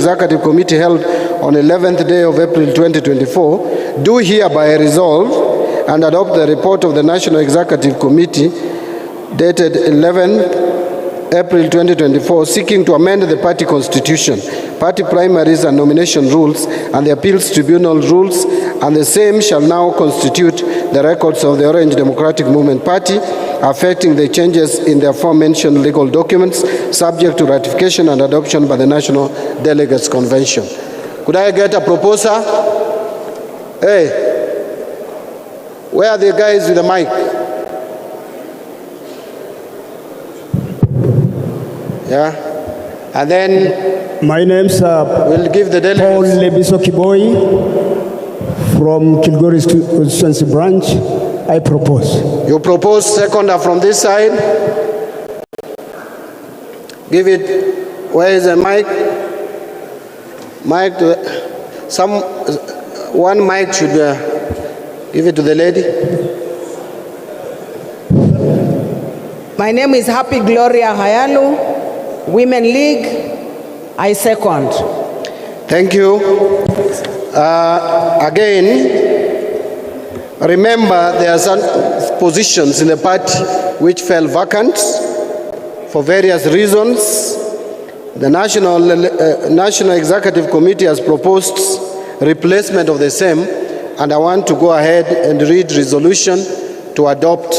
Executive Committee held on 11th day of April 2024, do hereby resolve and adopt the report of the National Executive Committee dated 11th April 2024, seeking to amend the party constitution, party primaries and nomination rules, and the appeals tribunal rules, and the same shall now constitute the records of the Orange Democratic Movement Party, affecting the changes in the aforementioned legal documents, subject to ratification and adoption by the National Delegates Convention. Could I get a proposer? Hey, where are the guys with the mic? Yeah. And then my name's we'll give the delegates. Paul Lebisokiboy from Kilgoris constituency branch. I propose. You propose. Seconder from this side. Give it. Where is the mic? Mic to one mic should give it to the lady. My name is Happy Gloria Hayalu, Women League. I second. Thank you. Again, remember there are some positions in the party which fell vacant for various reasons. The National Executive Committee has proposed replacement of the same, and I want to go ahead and read resolution to adopt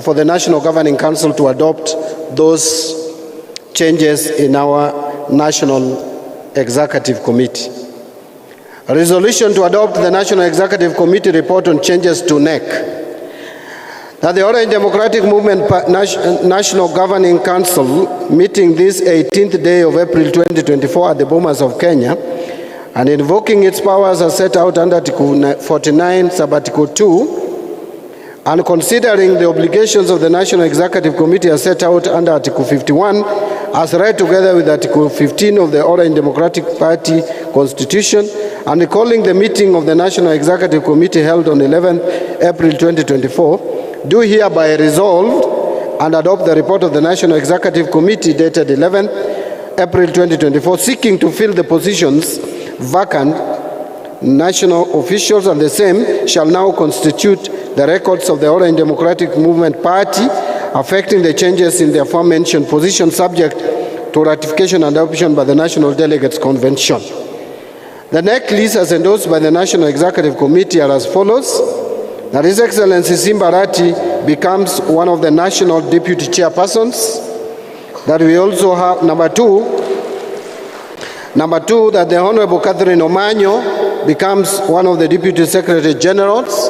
for the National Governing Council to adopt those changes in our National Executive Committee. A resolution to adopt the National Executive Committee report on changes to NEC. That the Orange Democratic Movement National Governing Council, meeting this 18th day of April 2024 at the Bomas of Kenya, and invoking its powers as set out under Article 49, Sub-Article 2, and considering the obligations of the National Executive Committee as set out under Article 51, as read together with Article 15 of the Orange Democratic Party Constitution, and recalling the meeting of the National Executive Committee held on 11th April 2024, do hereby resolved and adopt the report of the National Executive Committee dated 11th April 2024, seeking to fill the positions vacant national officials, and the same shall now constitute the records of the Orange Democratic Movement Party, affecting the changes in the aforementioned position, subject to ratification and adoption by the National Delegates Convention. The NEC list as endorsed by the National Executive Committee are as follows. That His Excellency Simbarati becomes one of the national deputy chairpersons. That we also have number two, that the Honorable Catherine Omanyo becomes one of the deputy secretary generals.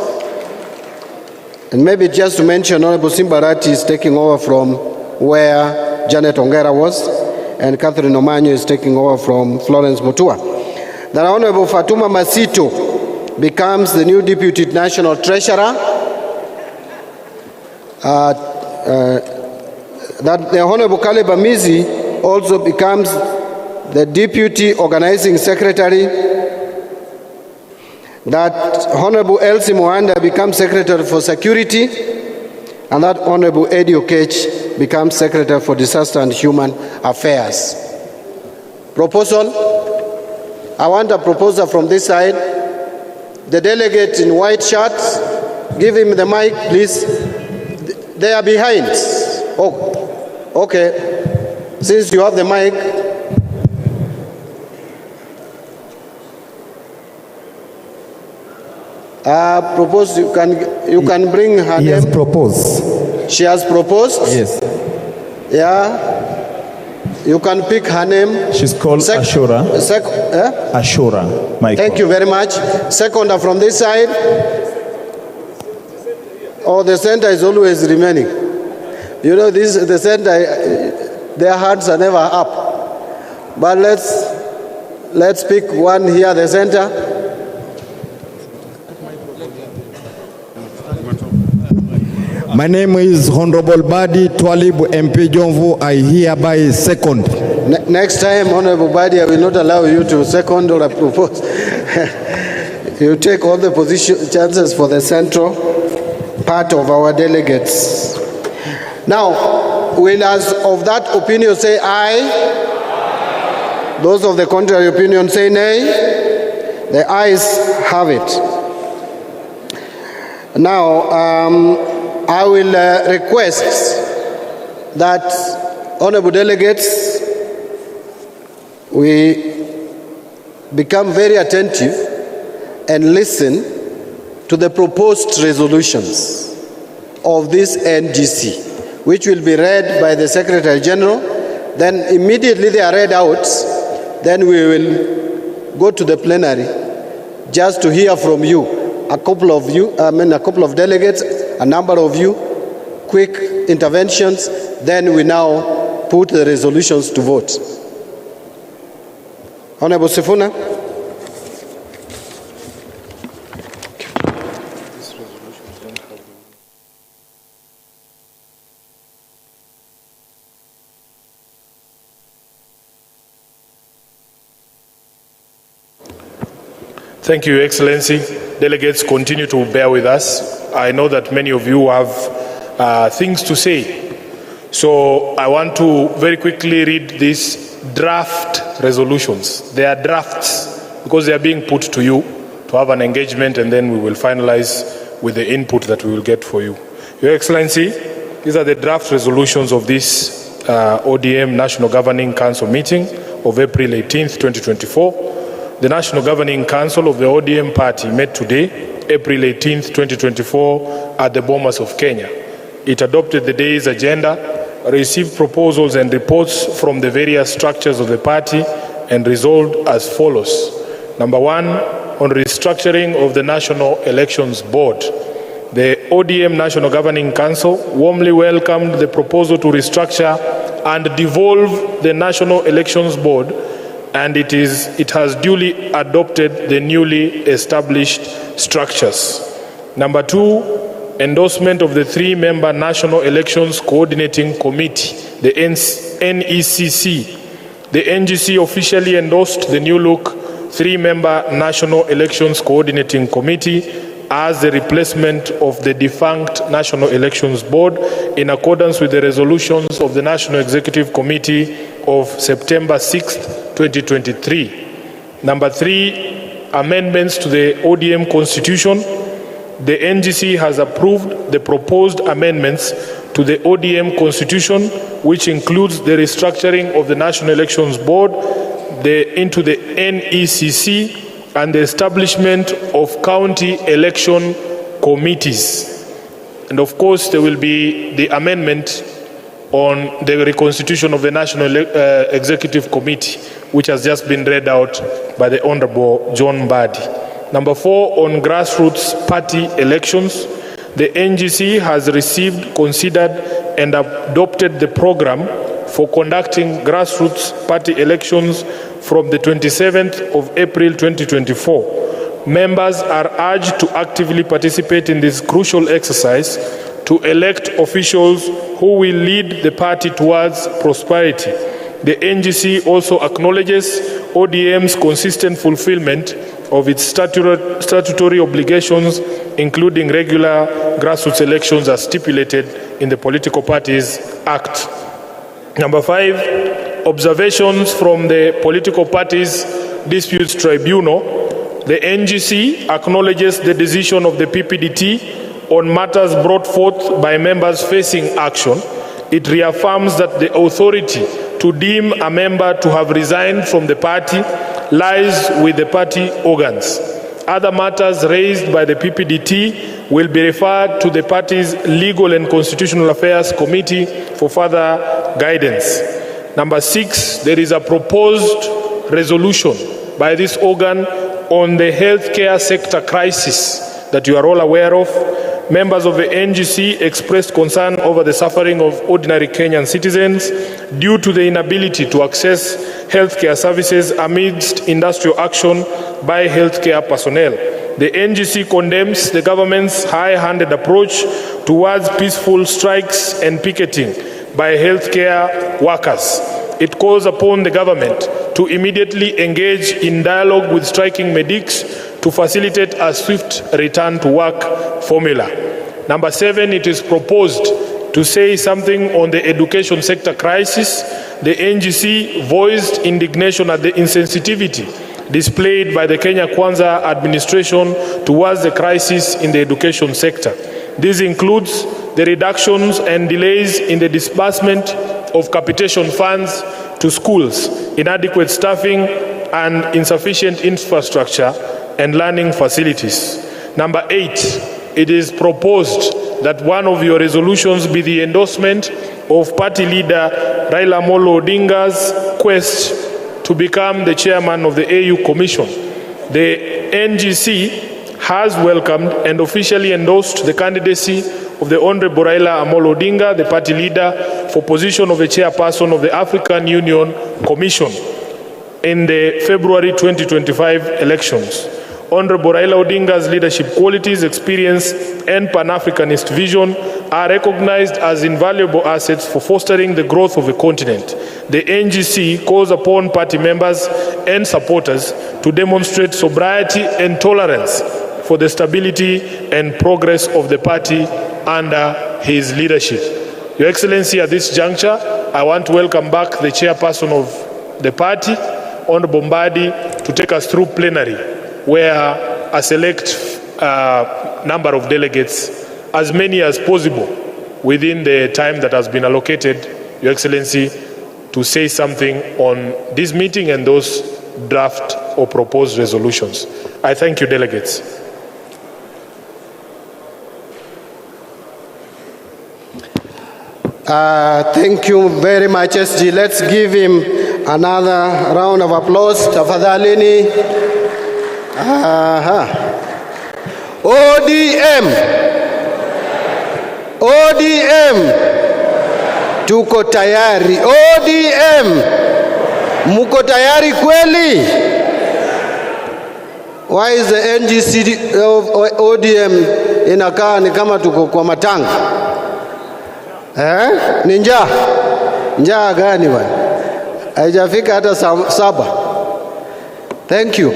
And maybe just to mention, Honorable Simbarati is taking over from where Janet Ongera was, and Catherine Omanyo is taking over from Florence Mutua. That Honorable Fatuma Masito becomes the new Deputy National Treasurer. That the Honorable Caleb Amizi also becomes the Deputy Organizing Secretary. That Honorable Elsie Moanda becomes Secretary for Security. And that Honorable Eddie Okech becomes Secretary for Disaster and Human Affairs. Proposal. I want a proposer from this side. The delegate in white shirt, give him the mic, please. They are behind. Oh, okay. Since you have the mic. Propose you can bring her name. He has proposed. She has proposed? Yes. Yeah. You can pick her name. She's called Ashura. Ashura. Thank you very much. Seconder from this side. Oh, the center is always remaining. You know, the center, their hearts are never up. But let's pick one here, the center. My name is Honorable Badi Twalib MP Jomvu. I hereby second. Next time, Honorable Badi, I will not allow you to second or propose. You take all the chances for the central part of our delegates. Now, will as of that opinion say aye? Those of the contrary opinion say nay. The ayes have it. Now, I will request that honorable delegates, we become very attentive and listen to the proposed resolutions of this NGC, which will be read by the Secretary General. Then immediately they are read out, then we will go to the plenary just to hear from you. A couple of delegates, a number of you, quick interventions, then we now put the resolutions to vote. Honorable Sifuna. Thank you, Excellency. Delegates, continue to bear with us. I know that many of you have things to say. So I want to very quickly read these draft resolutions. They are drafts because they are being put to you to have an engagement, and then we will finalize with the input that we will get for you. Your Excellency, these are the draft resolutions of this ODM National Governing Council meeting of April 18th, 2024. The National Governing Council of the ODM party met today, April 18th, 2024, at the Bomas of Kenya. It adopted the day's agenda, received proposals and reports from the various structures of the party, and resolved as follows. Number 1, on restructuring of the National Elections Board. The ODM National Governing Council warmly welcomed the proposal to restructure and devolve the National Elections Board, and it has duly adopted the newly established structures. Number 2, endorsement of the 3-member National Elections Coordinating Committee, the NECC. The NGC officially endorsed the new look 3-member National Elections Coordinating Committee as the replacement of the defunct National Elections Board in accordance with the resolutions of the National Executive Committee of September 6th, 2023. Number 3, amendments to the ODM Constitution. The NGC has approved the proposed amendments to the ODM Constitution, which includes the restructuring of the National Elections Board into the NECC and the establishment of county election committees. And of course, there will be the amendment on the reconstitution of the National Executive Committee, which has just been read out by the Honorable John Mbadi. Number 4, on grassroots party elections, the NGC has received, considered, and adopted the program for conducting grassroots party elections from the 27th of April 2024. Members are urged to actively participate in this crucial exercise to elect officials who will lead the party towards prosperity. The NGC also acknowledges ODM's consistent fulfillment of its statutory obligations, including regular grassroots elections as stipulated in the Political Parties Act. Number 5, observations from the Political Parties Disputes Tribunal. The NGC acknowledges the decision of the PPDT on matters brought forth by members facing action. It reaffirms that the authority to deem a member to have resigned from the party lies with the party organs. Other matters raised by the PPDT will be referred to the party's Legal and Constitutional Affairs Committee for further guidance. Number 6, there is a proposed resolution by this organ on the healthcare sector crisis that you are all aware of. Members of the NGC expressed concern over the suffering of ordinary Kenyan citizens due to the inability to access healthcare services amidst industrial action by healthcare personnel. The NGC condemns the government's high-handed approach towards peaceful strikes and picketing by healthcare workers. It calls upon the government to immediately engage in dialogue with striking medics to facilitate a swift return to work formula. Number 7, it is proposed to say something on the education sector crisis. the NGC voiced indignation at the insensitivity displayed by the Kenya Kwanza administration towards the crisis in the education sector. This includes the reductions and delays in the disbursement of capitation funds to schools, inadequate staffing, and insufficient infrastructure and learning facilities. Number 8, it is proposed that one of your resolutions be the endorsement of party leader Raila Odinga's quest to become the chairman of the AU Commission. The NGC has welcomed and officially endorsed the candidacy of the Honorable Raila Odinga, the party leader, for position of the chairperson of the African Union Commission in the February 2025 elections. Honorable Raila Odinga's leadership qualities, experience, and Pan-Africanist vision are recognized as invaluable assets for fostering the growth of the continent. The NGC calls upon party members and supporters to demonstrate sobriety and tolerance for the stability and progress of the party under his leadership. Your Excellency, at this juncture, I want to welcome back the chairperson of the party, Honorable Mbadi, to take us through plenary, where a select number of delegates, as many as possible within the time that has been allocated, Your Excellency, to say something on this meeting and those draft or proposed resolutions. I thank you, delegates. Thank you very much, SG. Let's give him another round of applause. Tafadhalini. ODM. ODM. Tuko tayari. ODM. Muko tayari kweli? Why is the NGC of ODM inakaa ni kama tuko kwa matanga? Ni njaa? Njaa gani bwana? Haijafika hata saba. Thank you.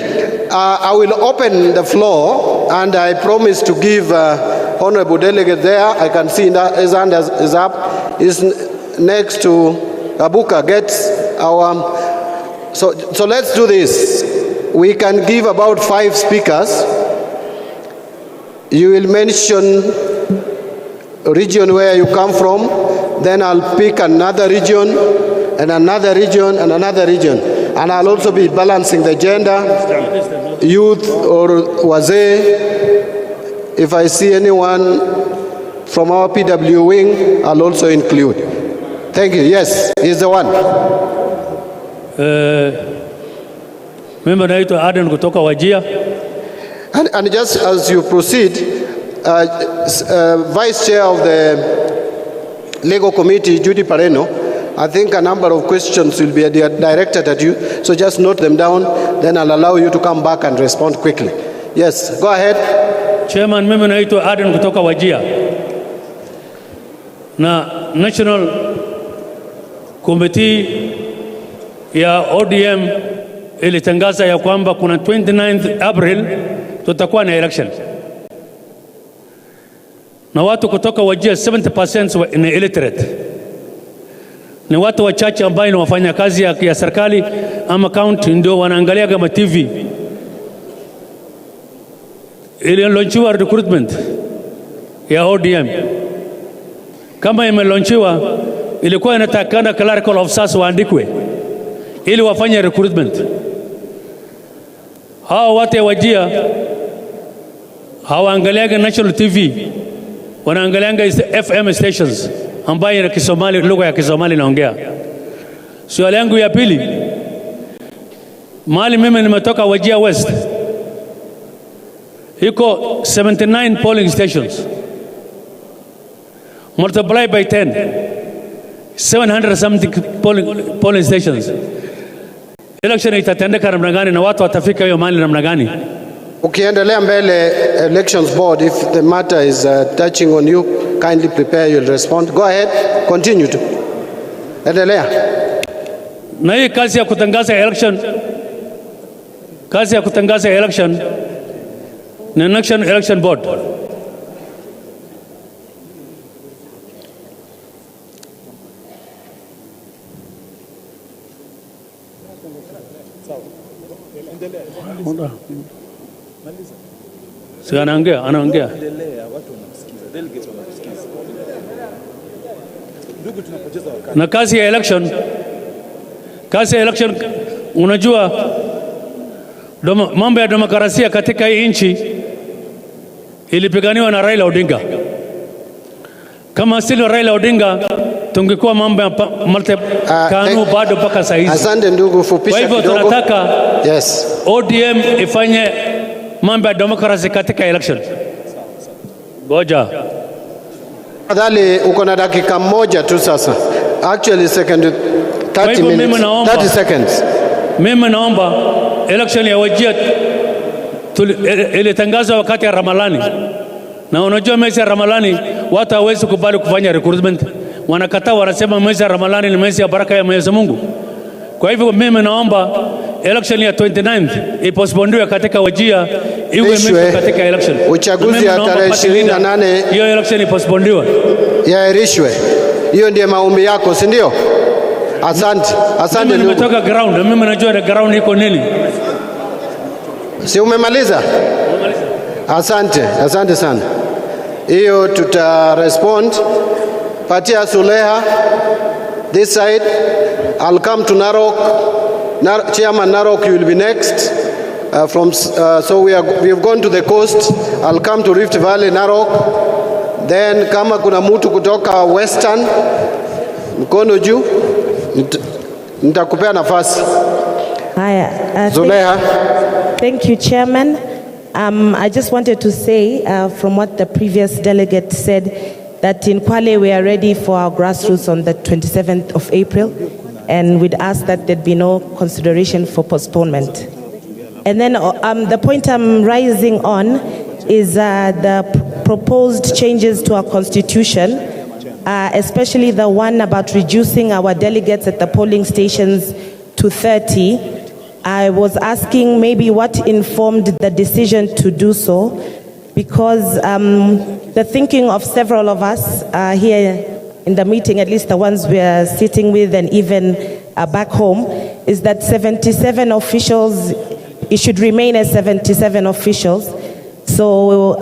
I will open the floor and I promise to give Honorable Delegate there. I can see his hand is up. Is next to Abuka gets our. So let's do this. We can give about 5 speakers. You will mention region where you come from, then I'll pick another region and another region and another region, and I'll also be balancing the gender, youth or wazee. If I see anyone from our PW wing, I'll also include. Thank you. Yes, he's the one. Mimi naitwa Aden kutoka Wajia. And just as you proceed, Vice Chair of the Legal Committee, Judy Pareno, I think a number of questions will be directed at you, so just note them down, then I'll allow you to come back and respond quickly. Yes, go ahead. Chairman, mimi naitwa Aden kutoka Wajia. Na National Committee ya ODM ilitangaza ya kwamba kuna 29th April tutakuwa na election. Na watu kutoka Wajia 70% ni illiterate. Ni watu wachache ambao ni wafanya kazi ya serikali ama county ndio wanaangalia kama TV. Ililonchiwa recruitment ya ODM. Kama imelonchiwa ilikuwa inatakana clerical officers waandikwe ili wafanye recruitment. Hao watu wa Wajia hawaangaliaga national TV, wanaangalianga FM stations ambayo ya Kisomali, lugha ya Kisomali naongea. Swali yangu ya pili, mahali mimi nimetoka Wajia West, iko 79 polling stations. Multiply by 10, 700 something polling stations. Election itatendeka namna gani na watu watafika hiyo mahali namna gani? Ukiendelea mbele, elections board, if the matter is touching on you, kindly prepare, you'll respond. Go ahead, continue to. Endelea. Na hii kazi ya kutangaza election, ni election board. Si anaongea. Na kazi ya election, unajua mambo ya demokrasia katika hii nchi ilipiganiwa na Raila Odinga. Kama silo Raila Odinga, tungekuwa mambo ya kanu bado mpaka saa hizi. Asante ndugu, fupisha kidogo. Kwa hivyo tunataka yes, ODM ifanye mambo ya demokrasia katika election. Goja. Adhali uko na dakika moja tu sasa. Actually 30 minutes. 30 seconds. Mimi naomba election ya Wajir ilitangazwa wakati ya Ramadhani. Na unajua mwezi ya Ramadhani watu hawezi kubali kufanya recruitment. Wanakataa, wanasema mwezi ya Ramadhani ni mwezi ya baraka ya Mwenyezi Mungu. Kwa hivyo mimi naomba election ya 29th ipospondiwe katika Wajir, iwe mimi katika election. Uchaguzi ya tarehe 28 hiyo election ipospondiwe. Yairishwe. Hiyo ndiye maombi yako, si ndio? Asante. Asante ndugu. Nimetoka ground, mimi najua the ground iko nini. Si umemaliza? Asante sana. Hiyo tuta respond. Patia Suleha this side. I'll come to Narok. Chairman Narok, you will be next. So we have gone to the coast. I'll come to Rift Valley, Narok. Then kama kuna mtu kutoka Western, mkono juu, nitakupea nafasi. Zuleha. Thank you, Chairman. I just wanted to say, from what the previous delegate said, that in Kwale we are ready for our grassroots on the 27th of April, and we'd ask that there'd be no consideration for postponement. And then the point I'm rising on is the proposed changes to our constitution, especially the one about reducing our delegates at the polling stations to 30. I was asking maybe what informed the decision to do so, because the thinking of several of us here in the meeting, at least the ones we are sitting with and even back home, is that 77 officials, it should remain as 77 officials. So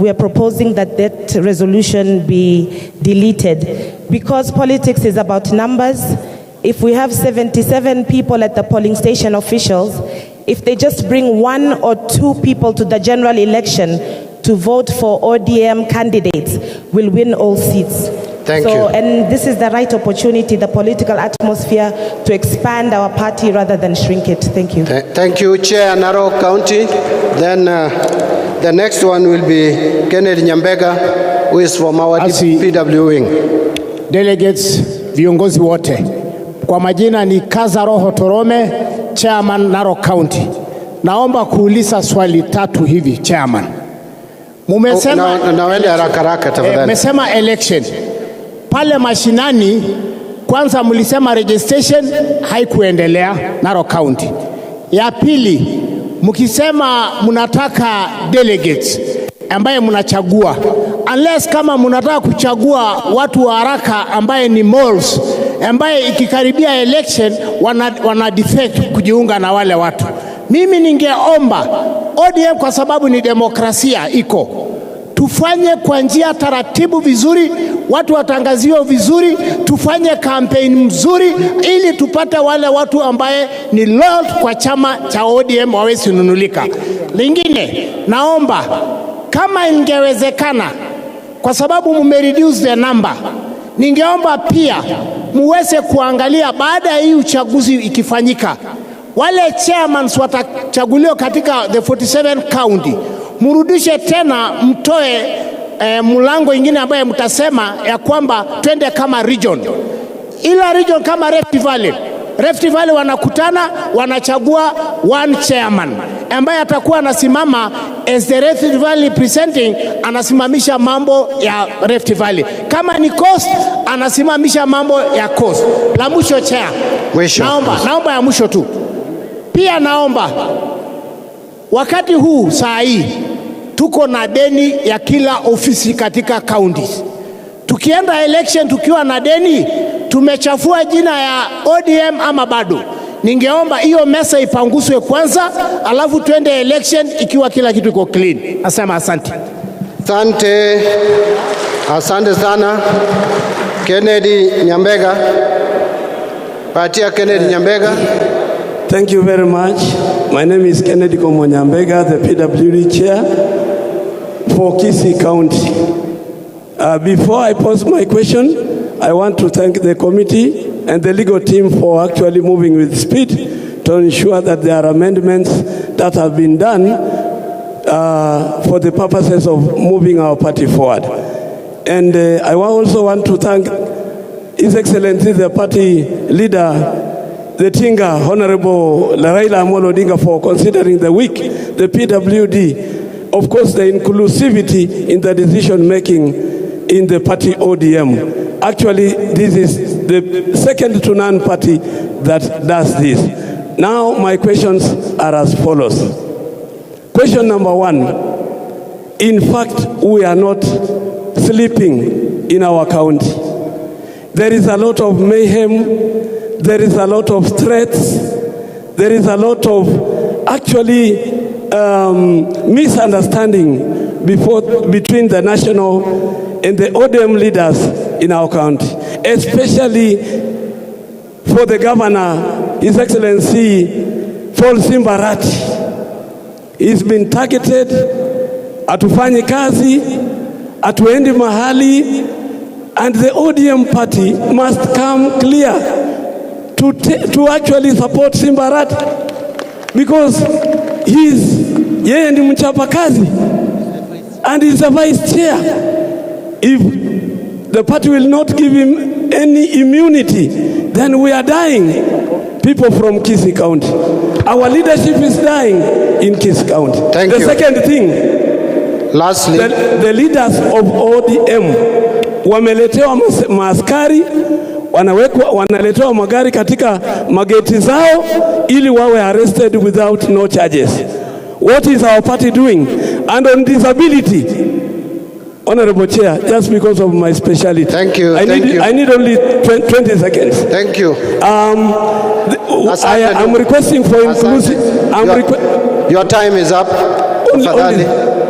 we are proposing that that resolution be deleted, because politics is about numbers. If we have 77 people at the polling station officials, if they just bring 1 or 2 people to the general election to vote for ODM candidates, we'll win all seats. Thank you. And this is the right opportunity, the political atmosphere, to expand our party rather than shrink it. Thank you. Thank you, Chair Narok County. Then the next one will be Kennedy Nyambega, who is from our PW wing. Delegates, viongozi wote. Kwa majina ni Kaza Roho Torome, Chairman Narok County. Naomba kuuliza swali 3 hivi, Chairman. Mumesema nawende haraka tafadhali. Mumesema election. Pale mashinani kwanza mlisema registration haikuendelea Narok County. Ya pili, mkisema mnataka delegates ambaye mnachagua, unless kama mnataka kuchagua watu wa haraka ambaye ni malls, ambaye ikikaribia election wana defect kujiunga na wale watu. Mimi ningeomba ODM, kwa sababu ni demokrasia iko, tufanye kwa njia taratibu vizuri, watu watangaziwe vizuri, tufanye campaign mzuri ili tupate wale watu ambaye ni loyal kwa chama cha ODM wawezi nunulika. Lingine, naomba kama ingewezekana, kwa sababu mumereduce the number, ningeomba pia muweze kuangalia baada ya hii uchaguzi ikifanyika, wale chairmans watachaguliwa katika the 47 county, murudishe tena, mtoe mulango ingine ambaye mtasema ya kwamba twende kama region. Ila region kama Rift Valley wanakutana, wanachagua 1 chairman ambaye atakuwa anasimama as the Rift Valley presenting, anasimamisha mambo ya Rift Valley. Kama ni Coast, anasimamisha mambo ya Coast. La mwisho, chair, naomba ya mwisho tu. Pia naomba wakati huu saa hii tuko na deni ya kila ofisi katika counties. Tukienda election tukiwa na deni, tumechafua jina ya ODM ama bado? ningeomba hiyo mesa ipanguswe kwanza, alafu tuende election ikiwa kila kitu iko clean. Asema asante. Asante. Asante sana. Kennedy Nyambega. Patia Kennedy Nyambega. Thank you very much. My name is Kennedy Nyambega, the PWD chair for Kisii County. Before I pose my question, I want to thank the committee and the legal team for actually moving with speed to ensure that there are amendments that have been done for the purposes of moving our party forward. And I also want to thank His Excellency the party leader, the Tinga, Honorable Raila Odinga, for considering the week, the PWD, of course the inclusivity in the decision making in the party ODM. Actually, this is the second to none party that does this. Now my questions are as follows. Question number one, in fact, we are not sleeping in our county. There is a lot of mayhem, there is a lot of threats, there is a lot of actually misunderstanding between the national and the ODM leaders in our county, especially for the governor, His Excellency Paul Simbarati. He's been targeted, atufanyi kazi, atuendi mahali, and the ODM party must come clear to actually support Simbarati, because yeye ndi mchapa kazi and he's a vice chair. If the party will not give him any immunity, then we are dying. People from Kisii County. Our leadership is dying in Kisii County. Thank you. The second thing, lastly, the leaders of ODM wameletewa maaskari, wanaletewa magari katika mageti zao ili wawe arrested without no charges. What is our party doing? And on disability, Honorable Chair, just because of my specialty. Thank you. I need only 20 seconds. Thank you. I'm requesting for inclusive. Your time is up.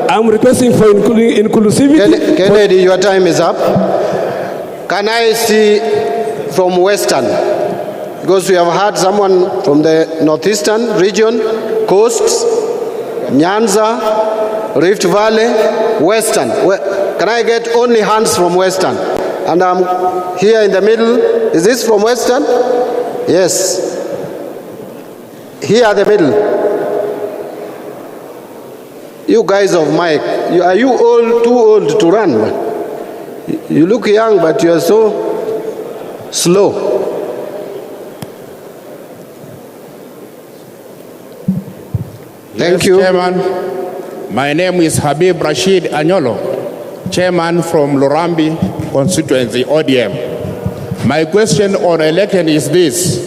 I'm requesting for inclusivity. Kennedy, your time is up. Can I see from Western? Because we have had someone from the Northeastern region, coasts, Nyanza, Rift Valley, Western. Can I get only hands from Western? And I'm here in the middle. Is this from Western? Yes. Here at the middle. You guys of Mike, are you all too old to run? You look young, but you are so slow. Thank you. Chairman, my name is Habib Rashid Anyolo, Chairman from Lurambi constituency, ODM. My question on election is this.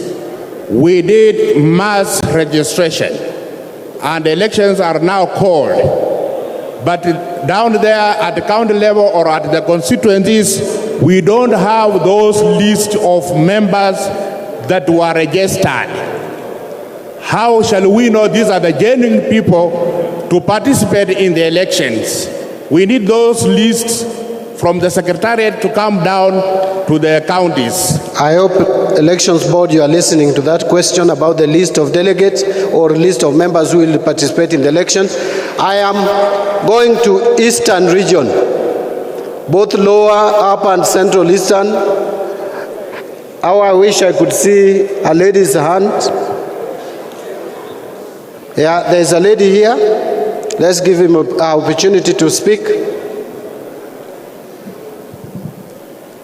We did mass registration and elections are now called. But down there at the county level or at the constituencies, we don't have those lists of members that were registered. How shall we know these are the genuine people to participate in the elections? We need those lists from the Secretariat to come down to the counties. I hope Elections Board, you are listening to that question about the list of delegates or list of members who will participate in the election. I am going to Eastern region, both lower, upper and central Eastern. How I wish I could see a lady's hand. Yeah, there's a lady here. Let's give him an opportunity to speak.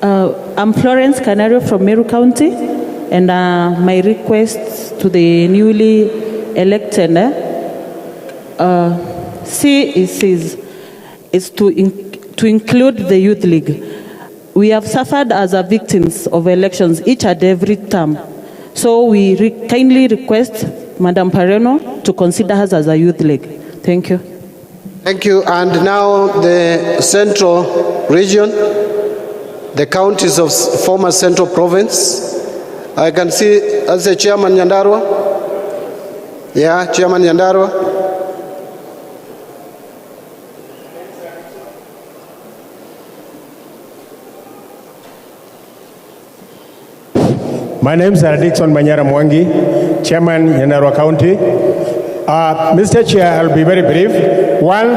I'm Florence Canario from Meru County, and my request to the newly elected is to include the Youth League. We have suffered as victims of elections each and every term. So we kindly request Madam Pareno to consider us as a Youth League. Thank you. Thank you. And now the Central Region, the counties of former Central Province. I can see as a Chairman Nyandarua. Yeah, Chairman Nyandarua. My name is Dixon Manyara Mwangi, Chairman, Nyandarua County. Mr. Chair, I'll be very brief. One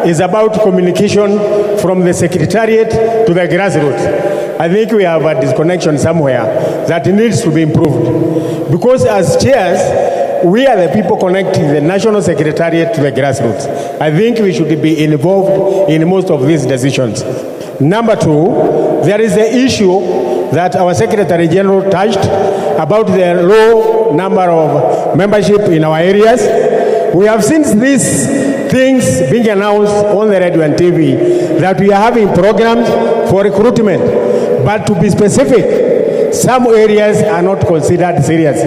is about communication from the Secretariat to the grassroots. I think we have a disconnection somewhere that needs to be improved. Because as chairs, we are the people connecting the National Secretariat to the grassroots. I think we should be involved in most of these decisions. Number two, there is the issue that our Secretary General touched about the low number of membership in our areas. We have seen these things being announced on the radio and TV that we are having programs for recruitment. But to be specific, some areas are not considered serious.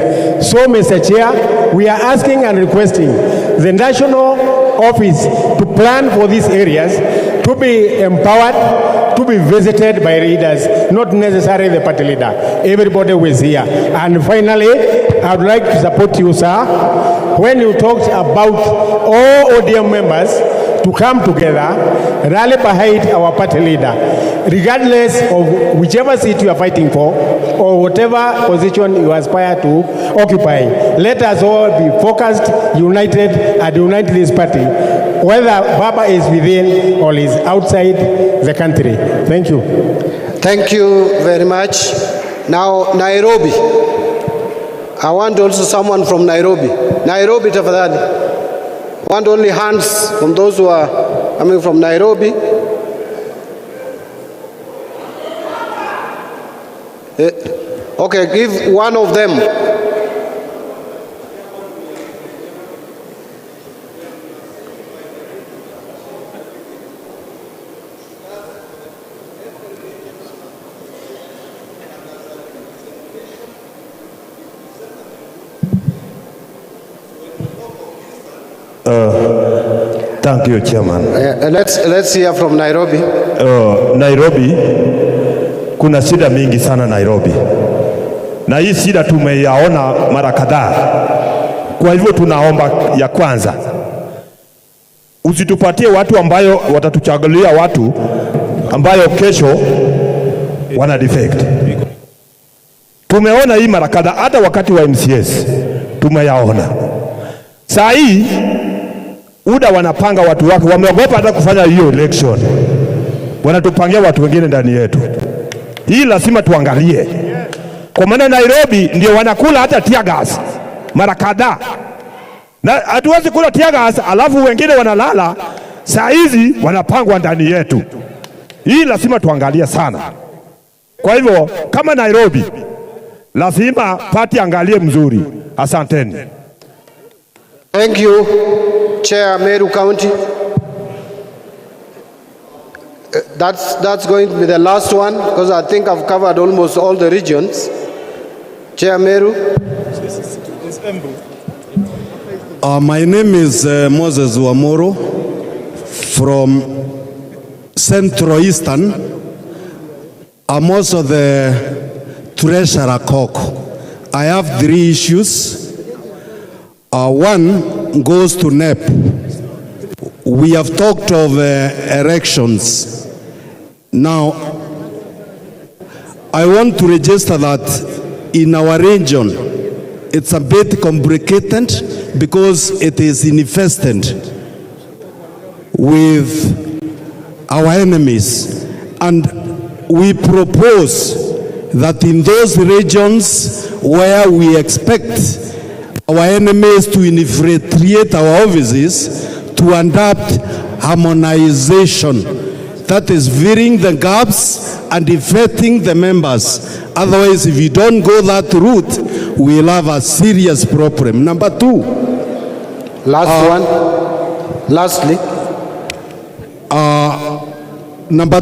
So, Mr. Chair, we are asking and requesting the national office to plan for these areas to be empowered, to be visited by leaders, not necessarily the party leader. Everybody was here. And finally, I would like to support you, sir, when you talked about all ODM members to come together, rally behind our party leader, regardless of whichever seat you are fighting for or whatever position you aspire to occupy. Let us all be focused, united, and unite this party, whether Baba is within or is outside the country. Thank you. Thank you very much. Now, Nairobi. I want also someone from Nairobi. Nairobi, tafadhali. I want only hands from those who are coming from Nairobi. Okay, give one of them. Thank you, Chairman. Let's hear from Nairobi. Nairobi, kuna shida mingi sana Nairobi, na hii shida tumeyaona mara kadhaa. Kwa hivyo tunaomba ya kwanza, usitupatie watu ambayo watatuchagulia watu ambayo kesho wana defect. Tumeona hii mara kadhaa, hata wakati wa MCS tumeyaona. Saa hii UDA wanapanga watu wake, wameogopa hata kufanya hiyo election, wanatupangia watu wengine ndani yetu. Hii lazima tuangalie, kwa maana Nairobi ndio wanakula hata Teargass mara kadhaa, na hatuwezi kula Teargass alafu wengine wanalala. Saa hizi wanapangwa ndani yetu. Hii lazima tuangalie sana. Kwa hivyo kama Nairobi, lazima party angalie mzuri. Asanteni. Thank you, Chair Meru County. That's going to be the last one because I think I've covered almost all the regions. Chair Meru. My name is Moses Wamoro from Central Eastern. I'm also the Treasurer Cock. I have 3 issues. One goes to NEP. We have talked of erections. Now, I want to register that in our region, it's a bit complicated because it is infested with our enemies. And we propose that in those regions where we expect our enemies to infiltrate our offices, to adopt harmonization, that is filling the gaps and affecting the members. Otherwise, if you don't go that route, we'll have a serious problem. Number 2. Lastly. Number